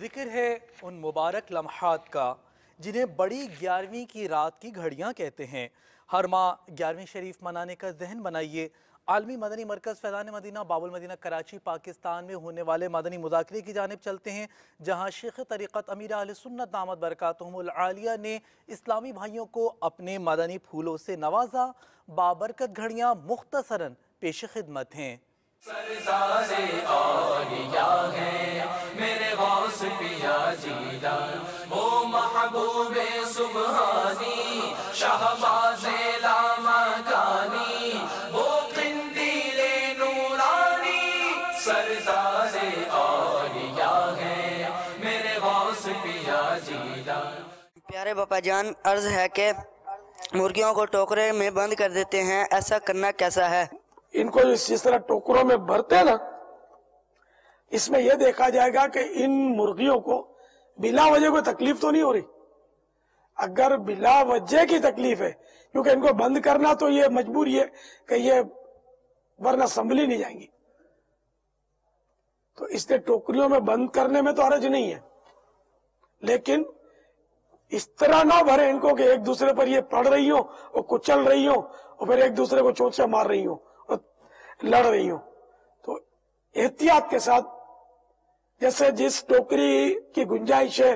ذکر ہے ان مبارک لمحات کا جنہیں بڑی 11ویں کی رات کی گھڑیاں کہتے ہیں۔ ہر ماہ 11ویں شریف منانے کا ذہن بنائیے۔ عالمی مدنی مرکز فیضان مدینہ باب المدینہ کراچی پاکستان میں ہونے والے مدنی مذاکرے کی جانب چلتے ہیں، جہاں شیخ طریقت امیر اہل سنت دامت برکاتہم العالیہ نے اسلامی بھائیوں کو اپنے مدنی پھولوں سے نوازا۔ بابرکت گھڑیاں مختصراً پیش خدمت ہیں۔ سرزاد اولیاء ہے میرے غوث پیا جیلان، وہ محبوب سبحانی شہباز لامکانی، وہ قندیل نورانی۔ سرزاد اولیاء ہے میرے غوث پیا جیلان۔ پیارے باپا جان، عرض ہے کہ مرغیوں کو ٹوکرے میں بند کر دیتے ہیں، ایسا کرنا کیسا ہے؟ ان کو جس طرح ٹوکروں میں بھرتے ہیں نا، اس میں یہ دیکھا جائے گا کہ ان مرغیوں کو بلا وجہ کوئی تکلیف تو نہیں ہو رہی۔ اگر بلا وجہ کی تکلیف ہے، کیونکہ ان کو بند کرنا تو یہ مجبوری ہے کہ یہ ورنہ سنبھلی نہیں جائیں گی، تو اس لیے ٹوکریوں میں بند کرنے میں تو حرج نہیں ہے، لیکن اس طرح نہ بھرے ان کو کہ ایک دوسرے پر یہ پڑ رہی ہوں اور کچل رہی ہوں اور پھر ایک دوسرے کو چوٹ سے مار رہی ہوں اور لڑ رہی ہوں۔ تو احتیاط کے ساتھ، جیسے جس ٹوکری کی گنجائش ہے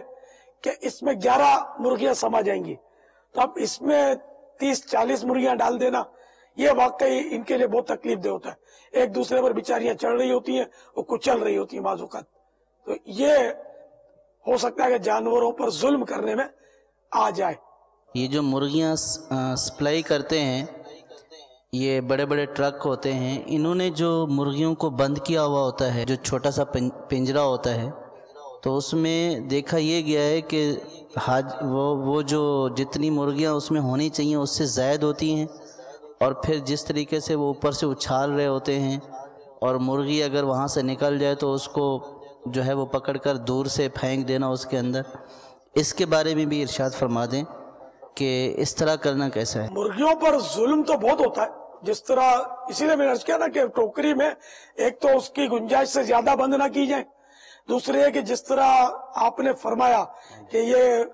کہ اس میں 11 مرغیاں سما جائیں گی، تو اب اس میں 30-40 مرغیاں ڈال دینا یہ واقعی ان کے لیے بہت تکلیف دہ ہوتا ہے۔ ایک دوسرے پر بیچاریاں چڑھ رہی ہوتی ہیں اور کچل رہی ہوتی ہیں بعض اوقات، تو یہ ہو سکتا ہے کہ جانوروں پر ظلم کرنے میں آ جائے۔ یہ جو مرغیاں سپلائی کرتے ہیں، یہ بڑے بڑے ٹرک ہوتے ہیں، انہوں نے جو مرغیوں کو بند کیا ہوا ہوتا ہے، جو چھوٹا سا پنجرا ہوتا ہے، تو اس میں دیکھا یہ گیا ہے کہ وہ جو جتنی مرغیاں اس میں ہونی چاہیے اس سے زائد ہوتی ہیں، اور پھر جس طریقے سے وہ اوپر سے اچھال رہے ہوتے ہیں، اور مرغی اگر وہاں سے نکل جائے تو اس کو جو ہے وہ پکڑ کر دور سے پھینک دینا اس کے اندر۔ اس کے بارے میں بھی ارشاد فرما دیں کہ اس طرح کرنا کیسا ہے؟ مرغیوں پر ظلم تو بہت ہوتا ہے، جس طرح اسی لیے میں نے عرض کیا نا کہ ٹوکری میں ایک تو اس کی گنجائش سے زیادہ بند نہ کی جائے، دوسرے ہے کہ جس طرح آپ نے فرمایا کہ یہ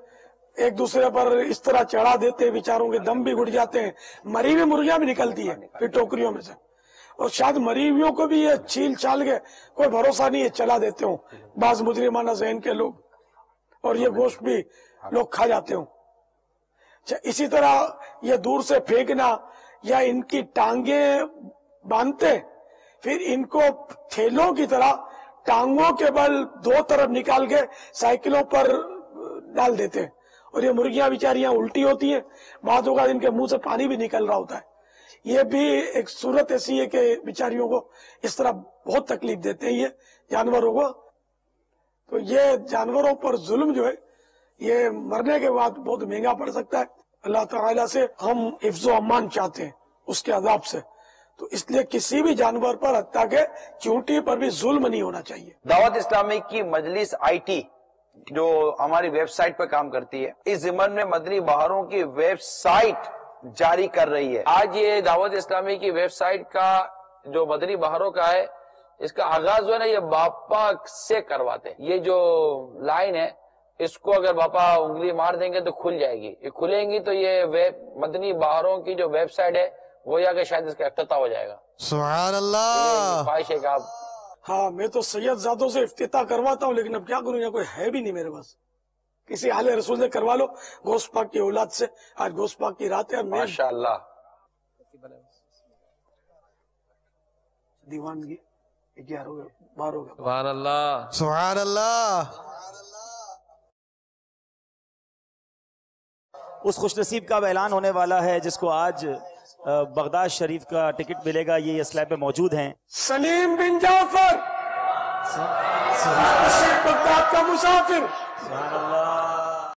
ایک دوسرے پر اس طرح چڑھا دیتے ہیں، بیچاروں کے دم بھی گھٹ جاتے ہیں، مری ہوئی مرغیاں بھی نکلتی ہیں پھر ٹوکریوں میں سے، اور شاید مری ہوئیوں کو بھی یہ چھیل چھال کے کوئی بھروسہ نہیں ہے چلا دیتے ہوں بعض مجرمانہ ذہن کے لوگ، اور یہ گوشت بھی لوگ کھا جاتے ہوں۔ اسی طرح یہ دور سے پھینکنا یا ان کی ٹانگیں باندھتے پھر ان کو تھیلوں کی طرح ٹانگوں کے بل دو طرف نکال کے سائیکلوں پر ڈال دیتے ہیں، اور یہ مرغیاں بیچاریاں الٹی ہوتی ہیں، بعض اوقات ان کے منہ سے پانی بھی نکل رہا ہوتا ہے۔ یہ بھی ایک صورت ایسی ہے کہ بیچاریوں کو اس طرح بہت تکلیف دیتے ہیں یہ جانوروں کو۔ تو یہ جانوروں پر ظلم جو ہے یہ مرنے کے بعد بہت مہنگا پڑ سکتا ہے۔ اللہ تعالیٰ سے ہم حفظ و امان چاہتے ہیں اس کے عذاب سے، تو اس لیے کسی بھی جانور پر حتیٰ کہ چونٹی پر بھی ظلم نہیں ہونا چاہیے۔ دعوت اسلامی کی مجلس IT جو ہماری ویب سائٹ پر کام کرتی ہے، اس ضمن میں مدنی بہاروں کی ویب سائٹ جاری کر رہی ہے۔ آج یہ دعوت اسلامی کی ویب سائٹ کا جو مدنی بہاروں کا ہے، اس کا آغاز جو ہے نا یہ باپا سے کرواتے ہیں۔ یہ جو لائن ہے اس کو اگر باپا انگلی مار دیں گے تو کھل جائے گی، یہ کھلیں گی تو یہ مدنی بہاروں کی جو ویب سائٹ ہے وہ یا کہ شاید اس کا افتتاح ہو جائے گا۔ سبحان اللہ۔ خواہش ہے کہ آپ ہاں، میں تو سید زادوں سے افتتاح کرواتا ہوں، لیکن اب کیا کروں، کوئی ہے بھی نہیں میرے پاس، کسی اہل رسول سے کروا لو، گوشت پاک کی اولاد سے۔ آج گوشت پاک کی رات ہے، ماشاءاللہ دیوانگی 11 ہو گیا، 12 ہو گیا۔ سبحان اللہ، سبحان اللہ۔ اس خوش نصیب کا اعلان ہونے والا ہے جس کو آج بغداد شریف کا ٹکٹ ملے گا، یہ اسلائب پہ موجود ہیں۔ سلیم بن جعفر بغداد کا مسافر۔ سبحان اللہ۔